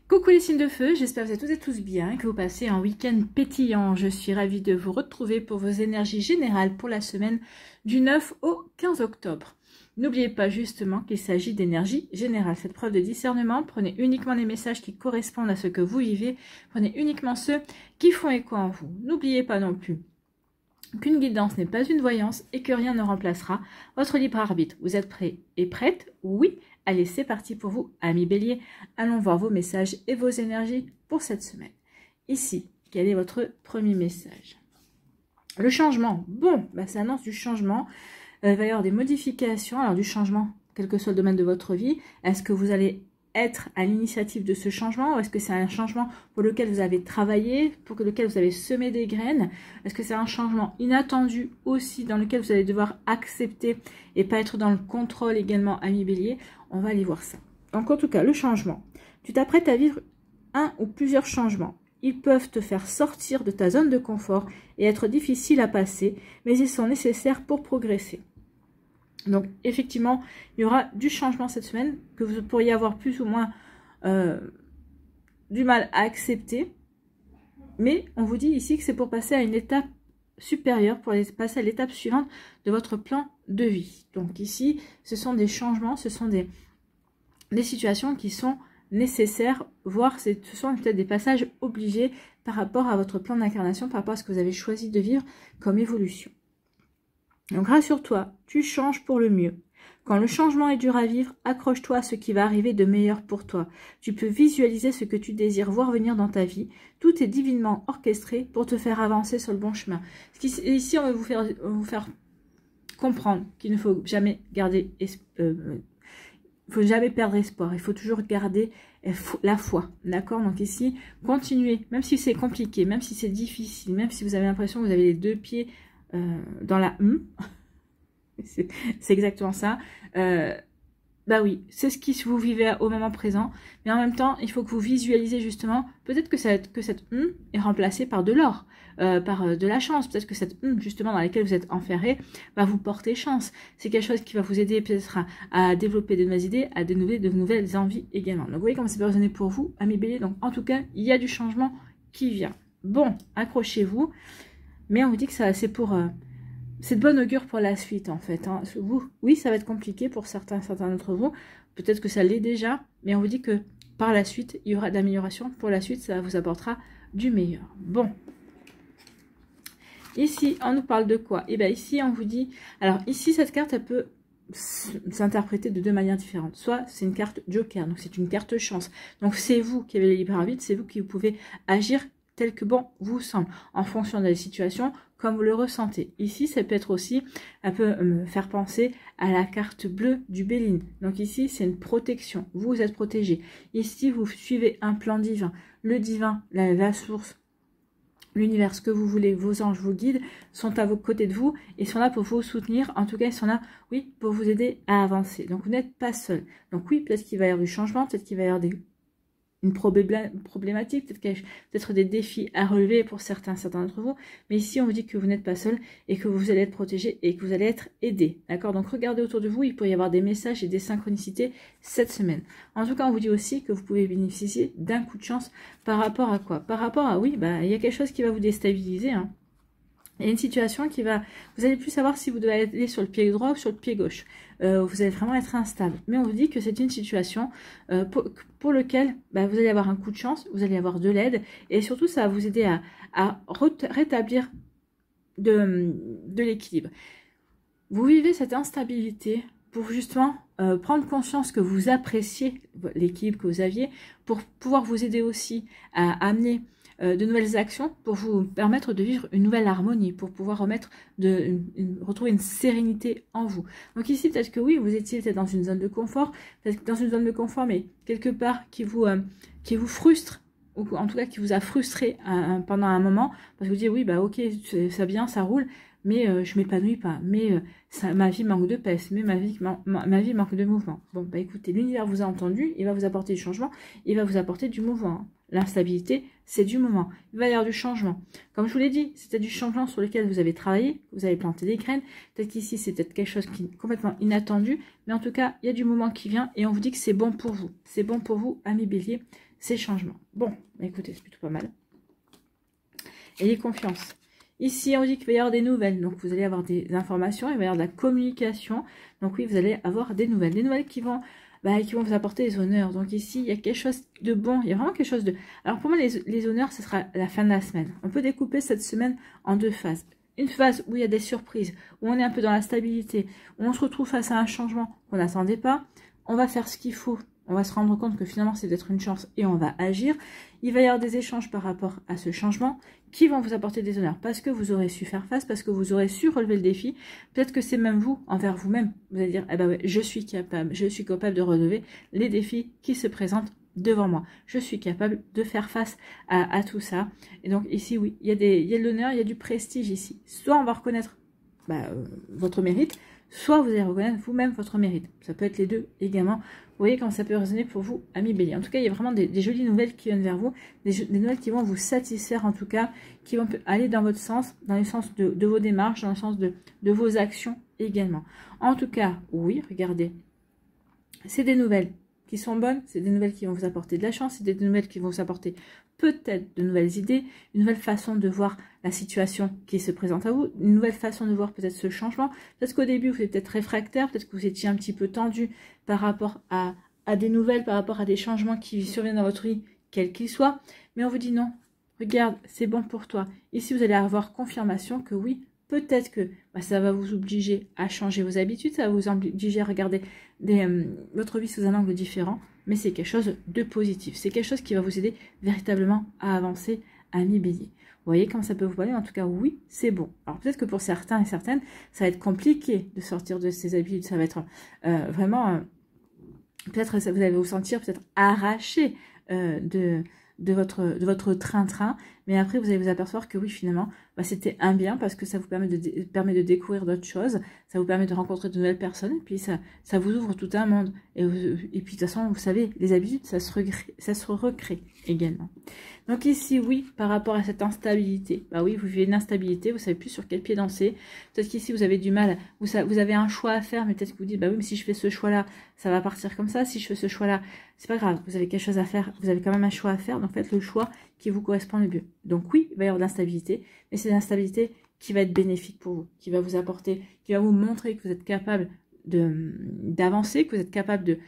Coucou les signes de feu, j'espère que vous êtes toutes et tous bien, que vous passez un week-end pétillant. Je suis ravie de vous retrouver pour vos énergies générales pour la semaine du 9 au 15 octobre. N'oubliez pas justement qu'il s'agit d'énergie générale. Cette preuve de discernement, prenez uniquement les messages qui correspondent à ce que vous vivez, prenez uniquement ceux qui font écho en vous. N'oubliez pas non plus qu'une guidance n'est pas une voyance et que rien ne remplacera votre libre arbitre. Vous êtes prêts et prêtes? Oui. Allez, c'est parti pour vous, amis béliers. Allons voir vos messages et vos énergies pour cette semaine. Ici, quel est votre premier message? Le changement. Bon, ça annonce du changement. Il va y avoir des modifications. Alors, du changement, quel que soit le domaine de votre vie. Est-ce que vous allez être à l'initiative de ce changement, ou est-ce que c'est un changement pour lequel vous avez travaillé, pour lequel vous avez semé des graines? Est-ce que c'est un changement inattendu aussi, dans lequel vous allez devoir accepter et pas être dans le contrôle également, amis bélier? On va aller voir ça. Donc en tout cas, le changement. Tu t'apprêtes à vivre un ou plusieurs changements. Ils peuvent te faire sortir de ta zone de confort et être difficiles à passer, mais ils sont nécessaires pour progresser. Donc, effectivement, il y aura du changement cette semaine que vous pourriez avoir plus ou moins du mal à accepter. Mais on vous dit ici que c'est pour passer à une étape supérieure, pour passer à l'étape suivante de votre plan de vie. Donc ici, ce sont des changements, ce sont des situations qui sont nécessaires, voire ce sont peut-être des passages obligés par rapport à votre plan d'incarnation, par rapport à ce que vous avez choisi de vivre comme évolution. Donc rassure-toi, tu changes pour le mieux. Quand le changement est dur à vivre, accroche-toi à ce qui va arriver de meilleur pour toi. Tu peux visualiser ce que tu désires voir venir dans ta vie. Tout est divinement orchestré pour te faire avancer sur le bon chemin. Ici, on va vous faire comprendre qu'il ne faut jamais garder, faut jamais perdre espoir. Il faut toujours garder la foi, d'accord? Donc ici, continuez, même si c'est compliqué, même si c'est difficile, même si vous avez l'impression que vous avez les deux pieds dans la c'est exactement ça. Bah oui, c'est ce qui vous vivez au moment présent, mais en même temps, il faut que vous visualisez justement, peut-être que cette est remplacée par de l'or, par de la chance, peut-être que cette justement dans laquelle vous êtes enferré va vous porter chance. C'est quelque chose qui va vous aider peut-être à développer de nouvelles idées, à dénouer de nouvelles envies également. Donc vous voyez comment c'est pas résonné pour vous, amis béliers. Donc en tout cas, il y a du changement qui vient. Bon, accrochez-vous. Mais on vous dit que c'est pour... c'est de bonne augure pour la suite, en fait. Hein. Oui, ça va être compliqué pour certains d'entre vous. Peut-être que ça l'est déjà. Mais on vous dit que par la suite, il y aura de l'amélioration. Pour la suite, ça vous apportera du meilleur. Bon. Ici, on nous parle de quoi? Et bien ici, on vous dit... Alors ici, cette carte, elle peut s'interpréter de deux manières différentes. Soit c'est une carte joker, donc c'est une carte chance. Donc c'est vous qui avez le libre arbitre, c'est vous qui pouvez agir tel que bon vous semble, en fonction de la situation, comme vous le ressentez. Ici, ça peut être aussi, un peu me faire penser à la carte bleue du Béline. Donc ici, c'est une protection. Vous êtes protégé. Ici, vous suivez un plan divin. Le divin, la source, l'univers, ce que vous voulez, vos anges, vos guides, sont à vos côtés de vous et sont là pour vous soutenir. En tout cas, ils sont là, oui, pour vous aider à avancer. Donc, vous n'êtes pas seul. Donc oui, peut-être qu'il va y avoir du changement, peut-être qu'il va y avoir une problématique, peut-être des défis à relever pour certains d'entre vous, mais ici on vous dit que vous n'êtes pas seul et que vous allez être protégé et que vous allez être aidé, d'accord? Donc regardez autour de vous, il peut y avoir des messages et des synchronicités cette semaine. En tout cas, on vous dit aussi que vous pouvez bénéficier d'un coup de chance par rapport à quoi? Par rapport à, oui, il y a quelque chose qui va vous déstabiliser, hein. Il y a une situation qui va... Vous allez plus savoir si vous devez aller sur le pied droit ou sur le pied gauche. Vous allez vraiment être instable. Mais on vous dit que c'est une situation pour laquelle vous allez avoir un coup de chance, vous allez avoir de l'aide. Et surtout, ça va vous aider à rétablir de l'équilibre. Vous vivez cette instabilité pour justement prendre conscience que vous appréciez l'équilibre que vous aviez, pour pouvoir vous aider aussi à amener... de nouvelles actions pour vous permettre de vivre une nouvelle harmonie, pour pouvoir retrouver une sérénité en vous. Donc ici, peut-être que oui, vous étiez peut-être dans une zone de confort, peut-être dans une zone de confort, mais quelque part qui vous frustre, ou en tout cas qui vous a frustré pendant un moment, parce que vous dites oui, ok, ça bien, ça roule, mais je m'épanouis pas, mais ma vie manque de pèse, mais ma vie manque de mouvement. Bon, écoutez, l'univers vous a entendu, il va vous apporter du changement, il va vous apporter du mouvement. L'instabilité, c'est du moment. Il va y avoir du changement. Comme je vous l'ai dit, c'était du changement sur lequel vous avez travaillé, vous avez planté des graines. Peut-être qu'ici, c'est peut-être quelque chose qui est complètement inattendu, mais en tout cas, il y a du moment qui vient et on vous dit que c'est bon pour vous. C'est bon pour vous, amis bélier. ces changements. Bon, écoutez, c'est plutôt pas mal. Ayez confiance. Ici, on dit qu'il va y avoir des nouvelles. Donc, vous allez avoir des informations, il va y avoir de la communication. Donc, oui, vous allez avoir des nouvelles. Des nouvelles qui vont vous apporter des honneurs. Donc, ici, il y a quelque chose de bon. Il y a vraiment quelque chose de... Alors, pour moi, les honneurs, ce sera la fin de la semaine. On peut découper cette semaine en 2 phases. Une phase où il y a des surprises, où on est un peu dans la stabilité, où on se retrouve face à un changement qu'on n'attendait pas. On va faire ce qu'il faut. On va se rendre compte que finalement, c'est peut-être une chance et on va agir. Il va y avoir des échanges par rapport à ce changement qui vont vous apporter des honneurs parce que vous aurez su faire face, parce que vous aurez su relever le défi. Peut-être que c'est même vous, envers vous-même. Vous allez dire, eh ben ouais, je suis capable de relever les défis qui se présentent devant moi. Je suis capable de faire face à tout ça. Et donc ici, oui, il y a de l'honneur, il y a du prestige ici. Soit on va reconnaître votre mérite, soit vous allez reconnaître vous-même votre mérite. Ça peut être les deux également. Vous voyez comment ça peut résonner pour vous, amis Bélier. En tout cas, il y a vraiment des jolies nouvelles qui viennent vers vous, des nouvelles qui vont vous satisfaire en tout cas, qui vont aller dans votre sens, dans le sens de vos démarches, dans le sens de vos actions également. En tout cas, oui, regardez, c'est des nouvelles qui sont bonnes, c'est des nouvelles qui vont vous apporter de la chance, c'est des nouvelles qui vont vous apporter peut-être de nouvelles idées, une nouvelle façon de voir la situation qui se présente à vous, une nouvelle façon de voir peut-être ce changement. Peut-être qu'au début, vous êtes peut-être réfractaire, peut-être que vous étiez un petit peu tendu par rapport à des nouvelles, par rapport à des changements qui surviennent dans votre vie, quels qu'ils soient. Mais on vous dit non, regarde, c'est bon pour toi. Ici, vous allez avoir confirmation que oui, peut-être que ça va vous obliger à changer vos habitudes, ça va vous obliger à regarder votre vie sous un angle différent, mais c'est quelque chose de positif. C'est quelque chose qui va vous aider véritablement à avancer, ami Bélier. Vous voyez comment ça peut vous parler? En tout cas, oui, c'est bon. Alors peut-être que pour certains et certaines, ça va être compliqué de sortir de ces habitudes. Ça va être vraiment... peut-être vous allez vous sentir peut-être arraché de votre train-train, mais après vous allez vous apercevoir que oui, finalement c'était un bien parce que ça vous permet de découvrir d'autres choses, ça vous permet de rencontrer de nouvelles personnes, et puis ça vous ouvre tout un monde, et puis de toute façon vous savez, les habitudes ça se recrée également. Donc ici oui, par rapport à cette instabilité, oui, vous vivez une instabilité, vous savez plus sur quel pied danser, peut-être qu'ici vous avez du mal, vous avez un choix à faire, mais peut-être que vous dites oui, mais si je fais ce choix là, ça va partir comme ça, si je fais ce choix là, c'est pas grave, vous avez quelque chose à faire, vous avez quand même un choix à faire, donc faites le choix qui vous correspond le mieux. Donc oui, il va y avoir de l'instabilité, mais c'est l'instabilité qui va être bénéfique pour vous, qui va vous apporter, qui va vous montrer que vous êtes capable d'avancer, que vous êtes capable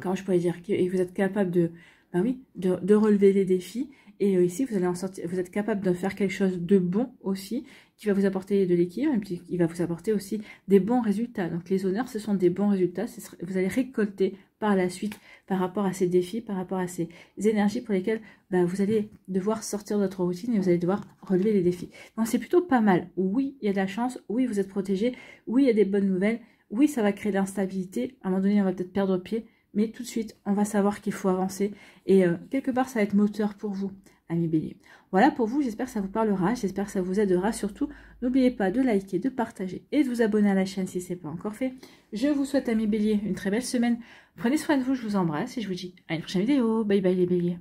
comment je pourrais dire, et vous êtes capable de relever les défis. Et ici, vous allez en sortir, vous êtes capable de faire quelque chose de bon aussi, qui va vous apporter de l'équilibre, et puis qui va vous apporter aussi des bons résultats. Donc les honneurs, ce sont des bons résultats. Vous allez récolter par la suite, par rapport à ces défis, par rapport à ces énergies pour lesquelles vous allez devoir sortir de votre routine et vous allez devoir relever les défis. Donc c'est plutôt pas mal. Oui, il y a de la chance. Oui, vous êtes protégé. Oui, il y a des bonnes nouvelles. Oui, ça va créer de l'instabilité. À un moment donné, on va peut-être perdre pied. Mais tout de suite, on va savoir qu'il faut avancer. Et quelque part, ça va être moteur pour vous, amis Bélier. Voilà pour vous, j'espère que ça vous parlera, j'espère que ça vous aidera. Surtout, n'oubliez pas de liker, de partager et de vous abonner à la chaîne si ce n'est pas encore fait. Je vous souhaite, amis Bélier, une très belle semaine. Prenez soin de vous, je vous embrasse et je vous dis à une prochaine vidéo. Bye bye les Béliers.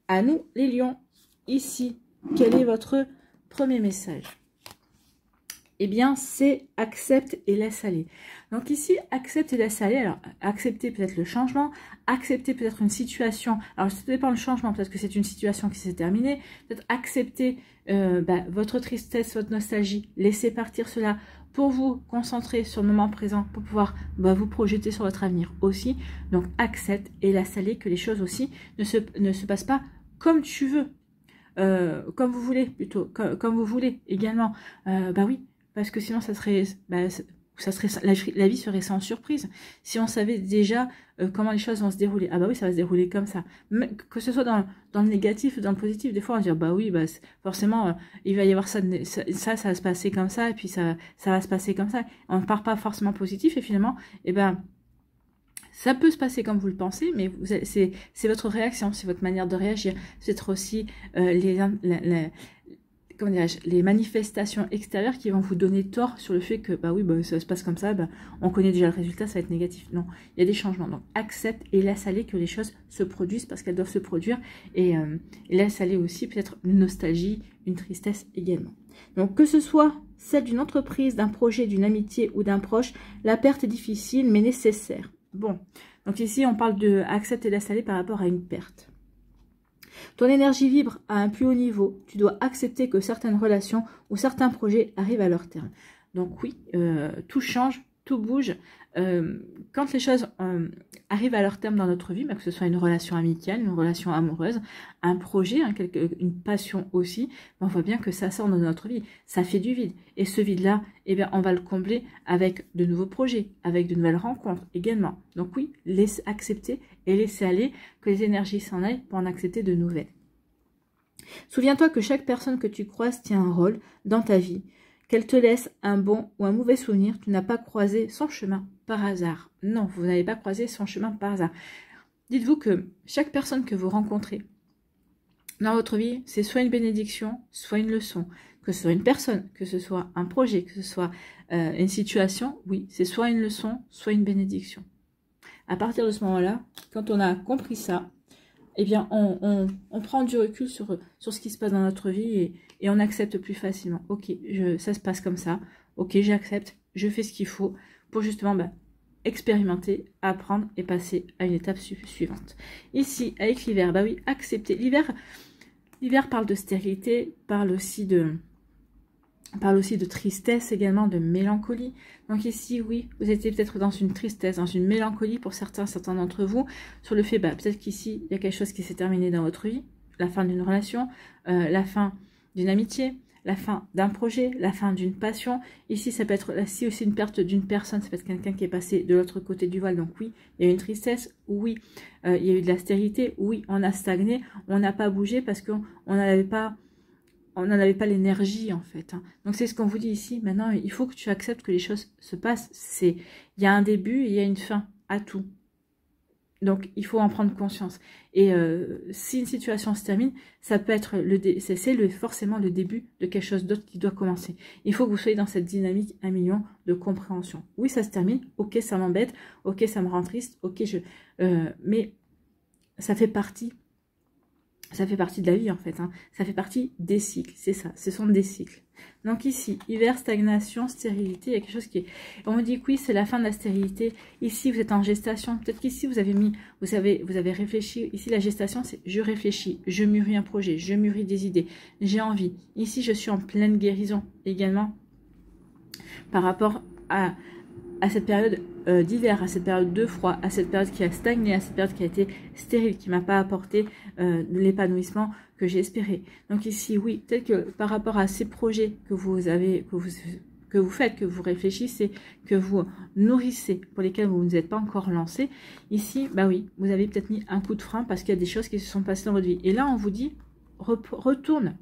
À nous, les lions, ici, quel est votre premier message ? Eh bien, c'est accepte et laisse aller. Donc ici, accepte et laisse aller. Alors, accepter peut-être le changement, accepter peut-être une situation. Alors, ça dépend du changement, peut-être que c'est une situation qui s'est terminée. Peut-être accepter votre tristesse, votre nostalgie, laisser partir cela pour vous concentrer sur le moment présent, pour pouvoir vous projeter sur votre avenir aussi. Donc, accepte et laisse aller, que les choses aussi ne se passent pas comme tu veux. Comme vous voulez, plutôt. Comme vous voulez également. Oui. Parce que sinon, ça serait la vie serait sans surprise. Si on savait déjà comment les choses vont se dérouler. Ah oui, ça va se dérouler comme ça. Mais, que ce soit dans le négatif ou dans le positif, des fois on va dire, oui, forcément, il va y avoir ça va se passer comme ça, et puis ça va se passer comme ça. On ne part pas forcément positif, et finalement, ça peut se passer comme vous le pensez, mais c'est votre réaction, c'est votre manière de réagir. C'est peut-être aussi les manifestations extérieures qui vont vous donner tort sur le fait que ça se passe comme ça, on connaît déjà le résultat, ça va être négatif. Non, il y a des changements. Donc accepte et laisse aller que les choses se produisent parce qu'elles doivent se produire, et laisse aller aussi peut-être une nostalgie, une tristesse également. Donc, que ce soit celle d'une entreprise, d'un projet, d'une amitié ou d'un proche, la perte est difficile mais nécessaire. Bon, donc ici, on parle de accepter et laisse aller par rapport à une perte. Ton énergie vibre à un plus haut niveau. Tu dois accepter que certaines relations ou certains projets arrivent à leur terme. Donc oui, tout change, tout bouge. Quand les choses arrivent à leur terme dans notre vie, que ce soit une relation amicale, une relation amoureuse, un projet, une passion aussi, on voit bien que ça sort de notre vie. Ça fait du vide. Et ce vide-là, eh bien, on va le combler avec de nouveaux projets, avec de nouvelles rencontres également. Donc oui, laisse accepter et laisser aller que les énergies s'en aillent pour en accepter de nouvelles. Souviens-toi que chaque personne que tu croises tient un rôle dans ta vie. Qu'elle te laisse un bon ou un mauvais souvenir, tu n'as pas croisé son chemin par hasard. Non, vous n'avez pas croisé son chemin par hasard. Dites-vous que chaque personne que vous rencontrez dans votre vie, c'est soit une bénédiction, soit une leçon. Que ce soit une personne, que ce soit un projet, que ce soit une situation, oui, c'est soit une leçon, soit une bénédiction. À partir de ce moment-là, quand on a compris ça, eh bien, on prend du recul sur ce qui se passe dans notre vie et on accepte plus facilement. Ok, ça se passe comme ça. Ok, j'accepte, je fais ce qu'il faut pour justement expérimenter, apprendre et passer à une étape suivante. Ici, avec l'hiver, bah oui, accepter. L'hiver parle de stérilité, parle aussi de tristesse également, de mélancolie. Donc ici, oui, vous étiez peut-être dans une tristesse, dans une mélancolie pour certains d'entre vous, sur le fait, peut-être qu'ici, il y a quelque chose qui s'est terminé dans votre vie, la fin d'une relation, la fin d'une amitié, la fin d'un projet, la fin d'une passion. Ici, ça peut être aussi une perte d'une personne, ça peut être quelqu'un qui est passé de l'autre côté du voile. Donc oui, il y a eu une tristesse, oui, il y a eu de la stérilité, oui, on a stagné, on n'a pas bougé parce qu'on n'avait pas... On n'en avait pas l'énergie en fait. Donc c'est ce qu'on vous dit ici. Maintenant, il faut que tu acceptes que les choses se passent. Il y a un début et il y a une fin à tout. Donc il faut en prendre conscience. Et si une situation se termine, ça peut être forcément le début de quelque chose d'autre qui doit commencer. Il faut que vous soyez dans cette dynamique 1 million de compréhension. Oui, ça se termine. Ok, ça m'embête. Ok, ça me rend triste. Ok, mais ça fait partie. Ça fait partie de la vie en fait, ça fait partie des cycles, c'est ça, ce sont des cycles. Donc ici, hiver, stagnation, stérilité, il y a quelque chose qui est... On me dit que oui, c'est la fin de la stérilité. Ici, vous êtes en gestation, peut-être qu'ici, vous avez réfléchi. Ici, la gestation, c'est je réfléchis, je mûris un projet, je mûris des idées, j'ai envie. Ici, je suis en pleine guérison également par rapport à cette période d'hiver, à cette période de froid, à cette période qui a stagné, à cette période qui a été stérile, qui ne m'a pas apporté l'épanouissement que j'ai espéré. Donc ici, oui, peut-être que par rapport à ces projets que vous faites, que vous réfléchissez, que vous nourrissez, pour lesquels vous ne êtes pas encore lancé, ici, bah oui, vous avez peut-être mis un coup de frein parce qu'il y a des choses qui se sont passées dans votre vie. Et là, on vous dit, retourne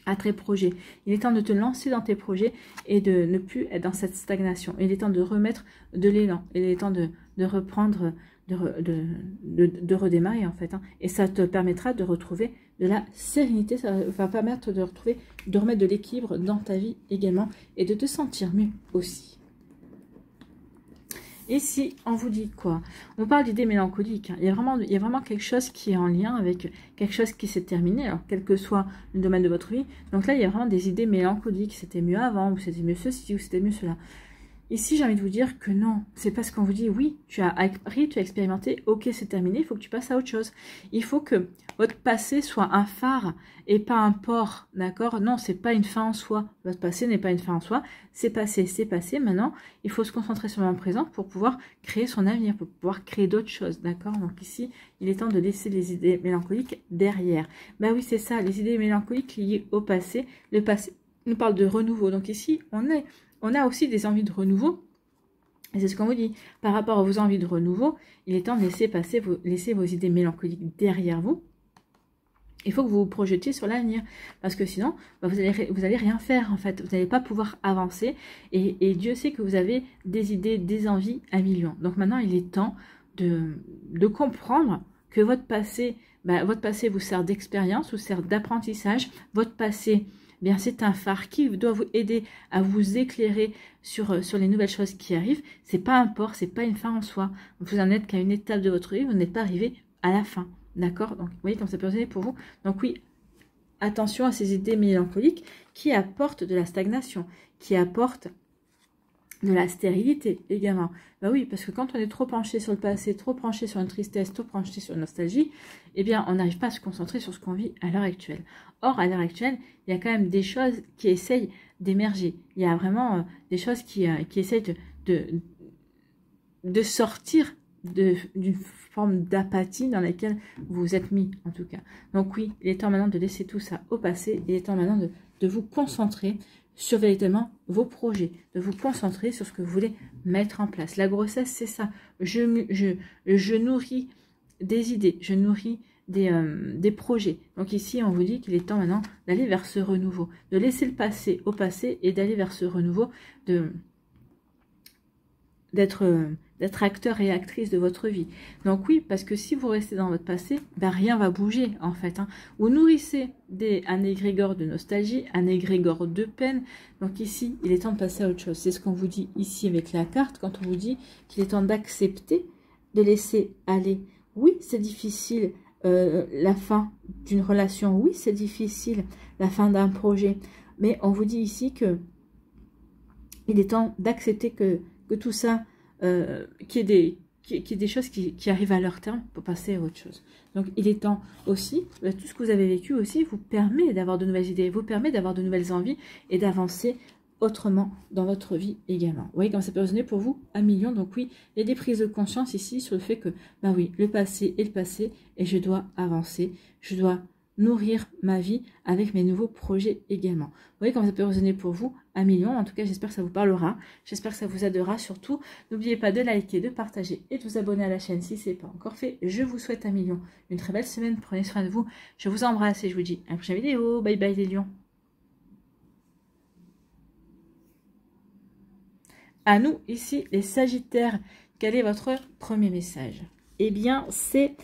à tes projets. Il est temps de te lancer dans tes projets et de ne plus être dans cette stagnation. Il est temps de remettre de l'élan. Il est temps de reprendre, de redémarrer en fait. Et ça te permettra de retrouver de la sérénité. Ça va permettre de remettre de l'équilibre dans ta vie également et de te sentir mieux aussi. Ici, on vous dit quoi? On parle d'idées mélancoliques. Il y a vraiment quelque chose qui est en lien avec quelque chose qui s'est terminé, alors quel que soit le domaine de votre vie. Donc là, il y a vraiment des idées mélancoliques. C'était mieux avant, ou c'était mieux ceci, ou c'était mieux cela. Ici, j'ai envie de vous dire que non. C'est parce qu'on vous dit, oui, tu as appris, tu as expérimenté, ok, c'est terminé, il faut que tu passes à autre chose. Il faut que votre passé soit un phare et pas un port, d'accord? Non, c'est pas une fin en soi. Votre passé n'est pas une fin en soi. C'est passé, c'est passé. Maintenant, il faut se concentrer sur le moment présent pour pouvoir créer son avenir, pour pouvoir créer d'autres choses, d'accord? Donc ici, il est temps de laisser les idées mélancoliques derrière. Bah oui, c'est ça, les idées mélancoliques liées au passé. Le passé nous parle de renouveau. Donc ici, on a aussi des envies de renouveau. Et c'est ce qu'on vous dit. Par rapport à vos envies de renouveau, il est temps de laisser vos idées mélancoliques derrière vous. Il faut que vous vous projetiez sur l'avenir. Parce que sinon, vous allez rien faire en fait. Vous n'allez pas pouvoir avancer. Et Dieu sait que vous avez des idées, des envies à millions. Donc maintenant, il est temps de comprendre que votre passé vous sert d'expérience, vous sert d'apprentissage. Votre passé... bien c'est un phare qui doit vous aider à vous éclairer sur les nouvelles choses qui arrivent. C'est pas un port, c'est pas une fin en soi. Vous en êtes qu'à une étape de votre vie, vous n'êtes pas arrivé à la fin. D'accord? Donc vous voyez comme ça peut être pour vous. Donc oui, attention à ces idées mélancoliques qui apportent de la stagnation, qui apportent de la stérilité également. Bah oui, parce que quand on est trop penché sur le passé, trop penché sur une tristesse, trop penché sur une nostalgie, eh bien, on n'arrive pas à se concentrer sur ce qu'on vit à l'heure actuelle. Or, à l'heure actuelle, il y a quand même des choses qui essayent d'émerger. Il y a vraiment des choses qui essayent de sortir d'une forme d'apathie dans laquelle vous vous êtes mis, en tout cas. Donc oui, il est temps maintenant de laisser tout ça au passé. Il est temps maintenant de vous concentrer sur véritablement vos projets, de vous concentrer sur ce que vous voulez mettre en place. La grossesse, c'est ça. Je nourris des idées, je nourris des projets. Donc ici, on vous dit qu'il est temps maintenant d'aller vers ce renouveau, de laisser le passé au passé et d'aller vers ce renouveau, d'être acteur et actrice de votre vie. Donc oui, parce que si vous restez dans votre passé, ben rien va bouger en fait. Hein. Vous nourrissez un égrégore de nostalgie, un égrégore de peine. Donc ici, il est temps de passer à autre chose. C'est ce qu'on vous dit ici avec la carte, quand on vous dit qu'il est temps d'accepter, de laisser aller. Oui, c'est difficile la fin d'une relation. Oui, c'est difficile la fin d'un projet. Mais on vous dit ici que il est temps d'accepter que tout ça, qu'il y ait des choses qui arrivent à leur terme pour passer à autre chose. Donc, il est temps aussi, tout ce que vous avez vécu aussi vous permet d'avoir de nouvelles idées, vous permet d'avoir de nouvelles envies et d'avancer autrement dans votre vie également. Vous voyez comme ça peut résonner pour vous à million. Donc oui, il y a des prises de conscience ici sur le fait que, ben oui, le passé est le passé et je dois avancer, je dois nourrir ma vie avec mes nouveaux projets également. Vous voyez comment ça peut résonner pour vous à million. En tout cas, j'espère que ça vous parlera. J'espère que ça vous aidera. Surtout, n'oubliez pas de liker, de partager et de vous abonner à la chaîne si ce n'est pas encore fait. Je vous souhaite à million une très belle semaine. Prenez soin de vous. Je vous embrasse et je vous dis à la prochaine vidéo. Bye bye les lions. À nous, ici, les Sagittaires, quel est votre premier message? Eh bien, c'est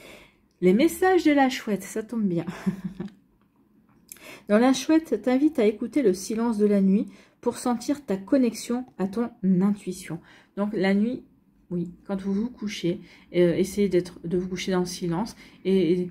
les messages de la chouette, ça tombe bien. Dans la chouette t'invite à écouter le silence de la nuit pour sentir ta connexion à ton intuition. Donc la nuit, oui, quand vous vous couchez, essayez de vous coucher dans le silence et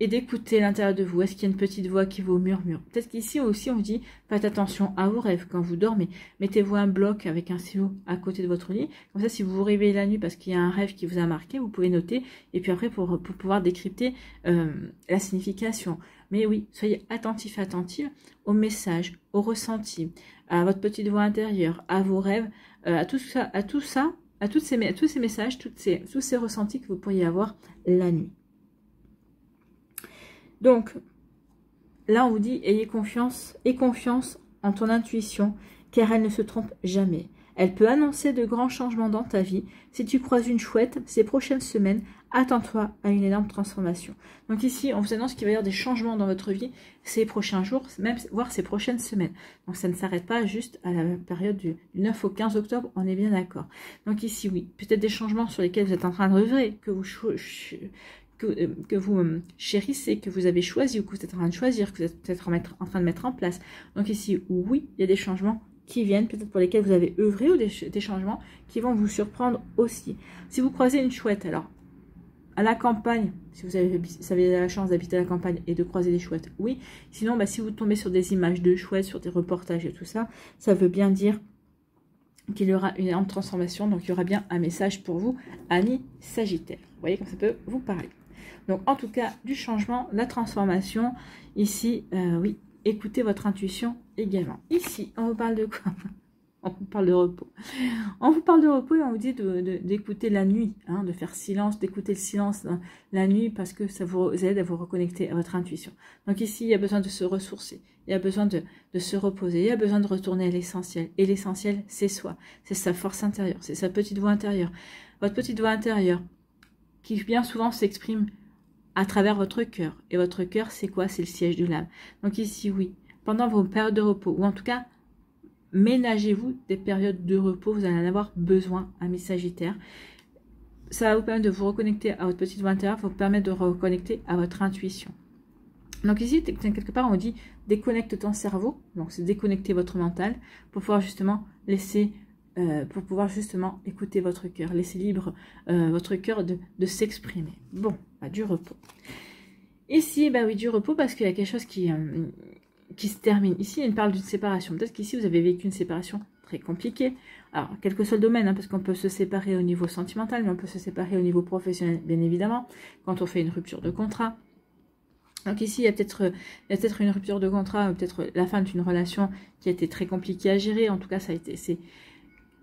d'écouter l'intérieur de vous. Est-ce qu'il y a une petite voix qui vous murmure? Peut-être qu'ici aussi on vous dit, faites attention à vos rêves quand vous dormez. Mettez-vous un bloc avec un stylo à côté de votre lit. Comme ça, si vous vous réveillez la nuit parce qu'il y a un rêve qui vous a marqué, vous pouvez noter. Et puis après, pour pouvoir décrypter la signification. Mais oui, soyez attentifs, attentives aux messages, aux ressentis, à votre petite voix intérieure, à vos rêves, à tous ces messages, tous ces ressentis que vous pourriez avoir la nuit. Donc, là, on vous dit, aie confiance en ton intuition, car elle ne se trompe jamais. Elle peut annoncer de grands changements dans ta vie. Si tu croises une chouette, ces prochaines semaines, attends-toi à une énorme transformation. Donc ici, on vous annonce qu'il va y avoir des changements dans votre vie ces prochains jours, même voire ces prochaines semaines. Donc ça ne s'arrête pas juste à la période du 9 au 15 octobre, on est bien d'accord. Donc ici, oui, peut-être des changements sur lesquels vous êtes en train de œuvrer, que vous chérissez, que vous avez choisi ou que vous êtes en train de choisir, que vous êtes peut-être en train de mettre en place. Donc ici, oui, il y a des changements qui viennent, peut-être pour lesquels vous avez œuvré, ou des changements qui vont vous surprendre aussi. Si vous croisez une chouette, alors, à la campagne, si vous avez la chance d'habiter à la campagne et de croiser des chouettes, oui. Sinon, bah, si vous tombez sur des images de chouettes, sur des reportages et tout ça, ça veut bien dire qu'il y aura une énorme transformation. Donc, il y aura bien un message pour vous, amis Sagittaires. Vous voyez comme ça peut vous parler. Donc, en tout cas, du changement, la transformation. Ici, oui, écoutez votre intuition également. Ici, on vous parle de quoi? On vous parle de repos. On vous parle de repos et on vous dit d'écouter la nuit, hein, de faire silence, d'écouter le silence la nuit parce que ça vous aide à vous reconnecter à votre intuition. Donc ici, il y a besoin de se ressourcer, il y a besoin de se reposer, il y a besoin de retourner à l'essentiel. Et l'essentiel, c'est soi, c'est sa force intérieure, c'est sa petite voix intérieure. Votre petite voix intérieure qui bien souvent s'exprime à travers votre cœur. Et votre cœur, c'est quoi? C'est le siège de l'âme. Donc ici, oui, pendant vos périodes de repos, ou en tout cas, ménagez-vous des périodes de repos, vous allez en avoir besoin, amis Sagittaires. Ça va vous permettre de vous reconnecter à votre petite voix intérieure, vous permettre de reconnecter à votre intuition. Donc ici, quelque part, on dit déconnecte ton cerveau, donc c'est déconnecter votre mental pour pouvoir justement écouter votre cœur, laisser libre votre cœur de s'exprimer. Bon, bah, du repos. Ici, bah oui, du repos, parce qu'il y a quelque chose qui se termine. Ici, il parle d'une séparation. Peut-être qu'ici, vous avez vécu une séparation très compliquée. Alors, quel que soit le domaine, hein, parce qu'on peut se séparer au niveau sentimental, mais on peut se séparer au niveau professionnel, bien évidemment, quand on fait une rupture de contrat. Donc ici, il y a peut-être une rupture de contrat, ou peut-être la fin d'une relation qui a été très compliquée à gérer. En tout cas, ça a été...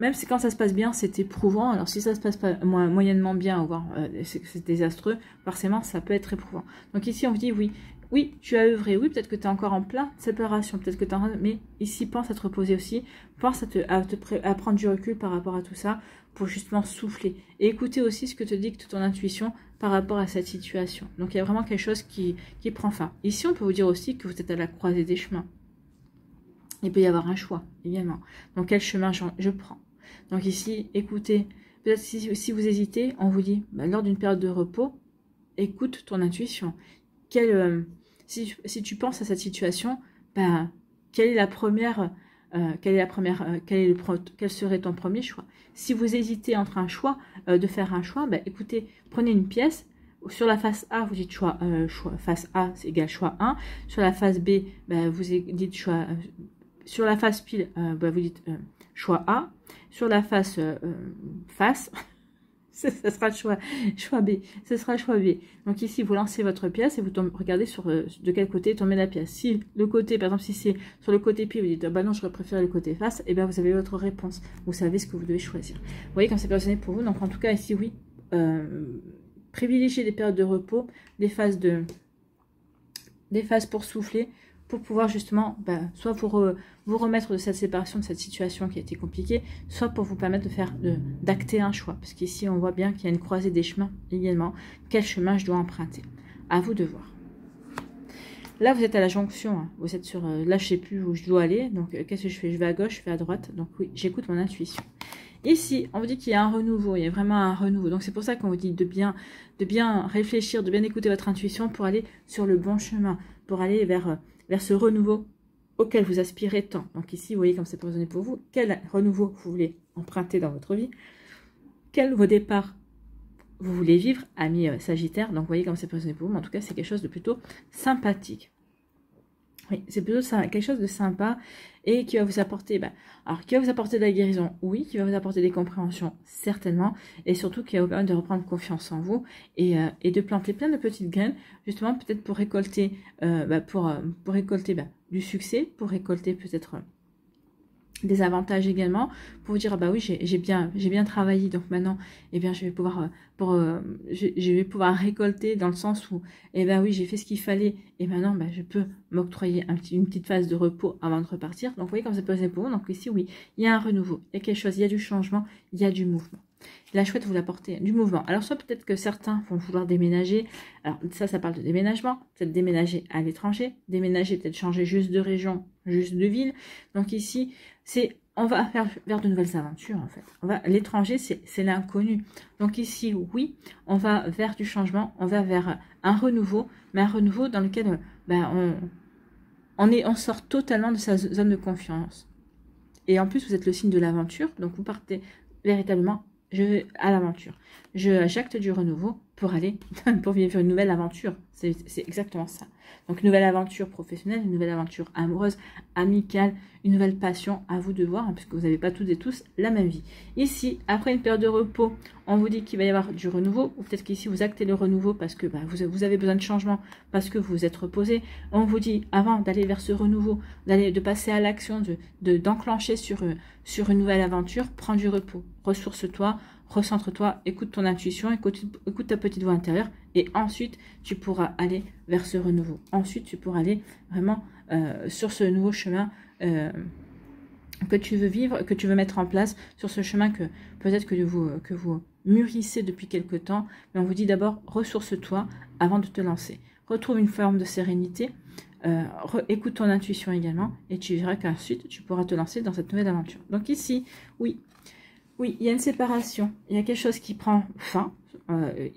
Même si quand ça se passe bien, c'est éprouvant. Alors si ça se passe pas moyennement bien, voire c'est désastreux, forcément ça peut être éprouvant. Donc ici on vous dit oui, oui, tu as œuvré, oui, peut-être que tu es encore en plein séparation, peut-être que tu es mais ici pense à te reposer aussi, pense à prendre du recul par rapport à tout ça, pour justement souffler. Et écouter aussi ce que te dicte ton intuition par rapport à cette situation. Donc il y a vraiment quelque chose qui prend fin. Ici on peut vous dire aussi que vous êtes à la croisée des chemins. Il peut y avoir un choix également. Donc quel chemin je prends? Donc ici, écoutez, peut-être si vous hésitez, on vous dit, bah, lors d'une période de repos, écoute ton intuition. Si tu penses à cette situation, bah, quel serait ton premier choix? Si vous hésitez entre un choix, de faire un choix, bah, écoutez, prenez une pièce. Sur la face A, vous dites face A, c'est égal choix 1. Sur la face B, bah, vous dites choix... sur la face pile, bah, vous dites choix A. Sur la face ce sera choix B. Ce sera choix B. Donc ici, vous lancez votre pièce et vous regardez de quel côté tomber la pièce. Si le côté, par exemple, si c'est sur le côté pile, vous dites, bah non, je préfère le côté face, et bien vous avez votre réponse. Vous savez ce que vous devez choisir. Vous voyez comme c'est personné pour vous. Donc en tout cas, ici, oui, privilégiez des périodes de repos, des phases pour souffler, pour pouvoir justement, soit vous remettre de cette séparation, de cette situation qui a été compliquée, soit pour vous permettre d'acter un choix. Parce qu'ici, on voit bien qu'il y a une croisée des chemins également. Quel chemin je dois emprunter? À vous de voir. Là, vous êtes à la jonction. Hein. Vous êtes sur... là, je ne sais plus où je dois aller. Donc, qu'est-ce que je fais? Je vais à gauche, je vais à droite. Donc, oui, j'écoute mon intuition. Ici, on vous dit qu'il y a un renouveau, il y a vraiment un renouveau. Donc, c'est pour ça qu'on vous dit de bien réfléchir, de bien écouter votre intuition pour aller sur le bon chemin, pour aller vers ce renouveau auquel vous aspirez tant. Donc ici, vous voyez comme c'est positionné pour vous, quel renouveau vous voulez emprunter dans votre vie, quel vos départs vous voulez vivre, amis Sagittaire. Donc vous voyez comme c'est positionné pour vous, mais en tout cas, c'est quelque chose de plutôt sympathique. Oui, c'est plutôt quelque chose de sympa et qui va vous apporter, qui va vous apporter de la guérison, oui, qui va vous apporter des compréhensions, certainement, et surtout qui va vous permettre de reprendre confiance en vous et de planter plein de petites graines, justement peut-être pour récolter, pour récolter du succès, pour récolter peut-être des avantages également, pour vous dire ah bah oui j'ai bien travaillé, donc maintenant eh bien je vais pouvoir je vais pouvoir récolter, dans le sens où eh ben oui j'ai fait ce qu'il fallait et maintenant je peux m'octroyer une petite phase de repos avant de repartir. Donc vous voyez comme c'est posé pour vous. Donc ici oui, il y a un renouveau, il y a quelque chose, il y a du changement, il y a du mouvement. La chouette vous apporter du mouvement. Alors soit peut-être que certains vont vouloir déménager. Alors ça parle de déménagement, peut-être déménager à l'étranger, déménager, peut-être changer juste de région, juste de ville. Donc ici on va vers de nouvelles aventures en fait. L'étranger c'est l'inconnu. Donc ici oui, on va vers du changement, on va vers un renouveau, mais un renouveau dans lequel on sort totalement de sa zone de confiance. Et en plus vous êtes le signe de l'aventure, donc vous partez véritablement à l'aventure. J'acte du renouveau pour vivre une nouvelle aventure. C'est exactement ça. Donc, une nouvelle aventure professionnelle, une nouvelle aventure amoureuse, amicale, une nouvelle passion. À vous de voir, hein, puisque vous n'avez pas toutes et tous la même vie. Ici, après une période de repos, on vous dit qu'il va y avoir du renouveau. Ou peut-être qu'ici, vous actez le renouveau parce que vous avez besoin de changement, parce que vous vous êtes reposé. On vous dit, avant d'aller vers ce renouveau, de passer à l'action, d'enclencher sur une nouvelle aventure, prends du repos. Ressource-toi, recentre-toi, écoute ton intuition, écoute ta petite voix intérieure, et ensuite tu pourras aller vers ce renouveau. Ensuite tu pourras aller vraiment sur ce nouveau chemin que tu veux vivre, que tu veux mettre en place, sur ce chemin que peut-être que vous mûrissez depuis quelque temps. Mais on vous dit d'abord, ressource-toi avant de te lancer. Retrouve une forme de sérénité, écoute ton intuition également, et tu verras qu'ensuite tu pourras te lancer dans cette nouvelle aventure. Donc ici, oui, il y a une séparation, il y a quelque chose qui prend fin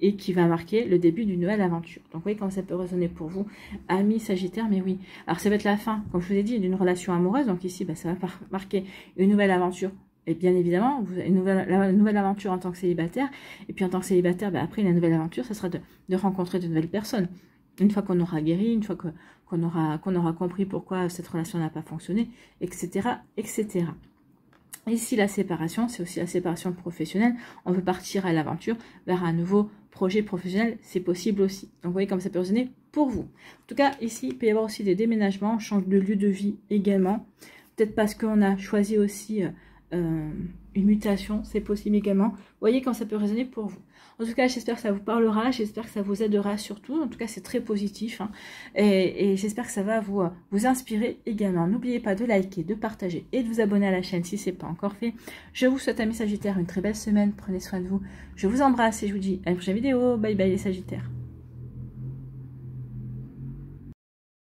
et qui va marquer le début d'une nouvelle aventure. Donc, vous voyez comment ça peut résonner pour vous, amis Sagittaire, mais oui. Alors, ça va être la fin, comme je vous ai dit, d'une relation amoureuse. Donc ici, ça va marquer une nouvelle aventure. Et bien évidemment, vous avez une nouvelle aventure en tant que célibataire. Et puis, en tant que célibataire, après, la nouvelle aventure, ça sera de rencontrer de nouvelles personnes. Une fois qu'on aura guéri, une fois qu'on aura compris pourquoi cette relation n'a pas fonctionné, etc., etc. Ici, la séparation, c'est aussi la séparation professionnelle. On veut partir à l'aventure vers un nouveau projet professionnel, c'est possible aussi. Donc, vous voyez comme ça peut résonner pour vous. En tout cas, ici, il peut y avoir aussi des déménagements, on change de lieu de vie également. Peut-être parce qu'on a choisi aussi une mutation, c'est possible également. Vous voyez comme ça peut résonner pour vous. En tout cas, j'espère que ça vous parlera, j'espère que ça vous aidera surtout. En tout cas, c'est très positif. Hein. Et j'espère que ça va vous inspirer également. N'oubliez pas de liker, de partager et de vous abonner à la chaîne si ce n'est pas encore fait. Je vous souhaite, amis Sagittaires, une très belle semaine. Prenez soin de vous. Je vous embrasse et je vous dis à une prochaine vidéo. Bye bye les Sagittaires.